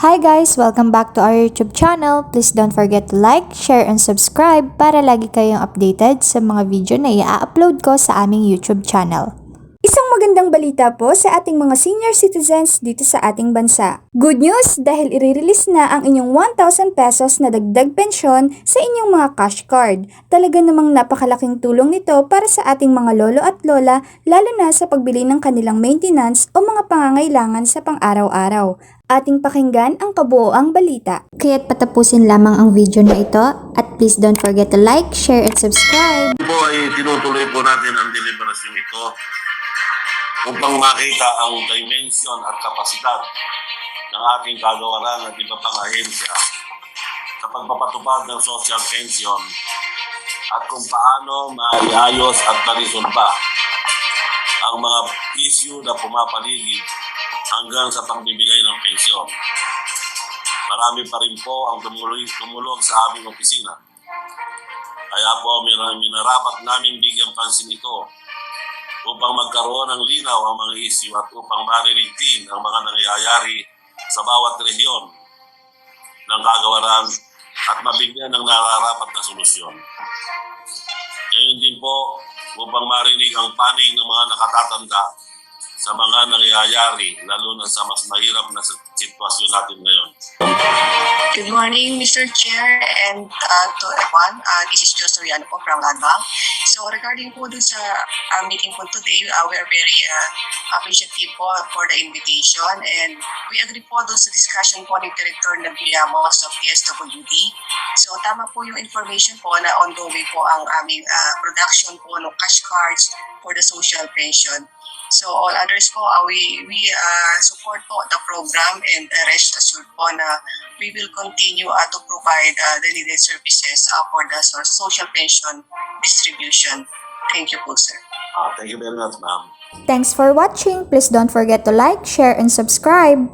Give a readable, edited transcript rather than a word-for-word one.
Hi guys! Welcome back to our YouTube channel. Please don't forget to like, share, and subscribe para lagi kayong updated sa mga video na i-upload ko sa aming YouTube channel. Isang magandang balita po sa ating mga senior citizens dito sa ating bansa. Good news dahil i-release na ang inyong 1,000 pesos na dagdag pensyon sa inyong mga cash card. Talaga namang napakalaking tulong nito para sa ating mga lolo at lola, lalo na sa pagbili ng kanilang maintenance o mga pangangailangan sa pang-araw-araw. Ating pakinggan ang kabuuang balita. Kaya't patapusin lamang ang video na ito at please don't forget to like, share, and subscribe. Po ay tinutuloy po natin ang deliberasyon ito upang makita ang dimension at kapasidad ng ating kagawaran at iba pang ahensya sa pagpapatupad ng social pension at kung paano maiayos at marisolba ang mga issue na pumapaligid hanggang sa pagbibigay ng pensyon. Marami pa rin po ang tumulong sa aming opisina. Kaya po minarapat naming bigyan pansin ito upang magkaroon ng linaw ang mga issue at upang marinig din ang mga nangyayari sa bawat rehiyon ng kagawaran at mabigyan ng nararapat na solusyon. Gayon din po upang marinig ang panig ng mga nakatatanda sa mga nangyayari, lalo na sa mas mahirap na sitwasyon natin ngayon. Good morning, Mr. Chair, and to everyone. This is Jocelyn Riano po from Talaga. So regarding po dun sa meeting po today, we are very appreciative po for the invitation, and we agree po dun sa discussion po ni Director Nabiamos of TSWD. So tama po yung information po na ongoing po ang aming production po ng cash cards for the social pension. So all others po, we support po the program and rest assured po na we will continue to provide the needed services for the social pension distribution. Thank you po, sir. Thank you very much, ma'am. Thanks for watching. Please don't forget to like, share, and subscribe.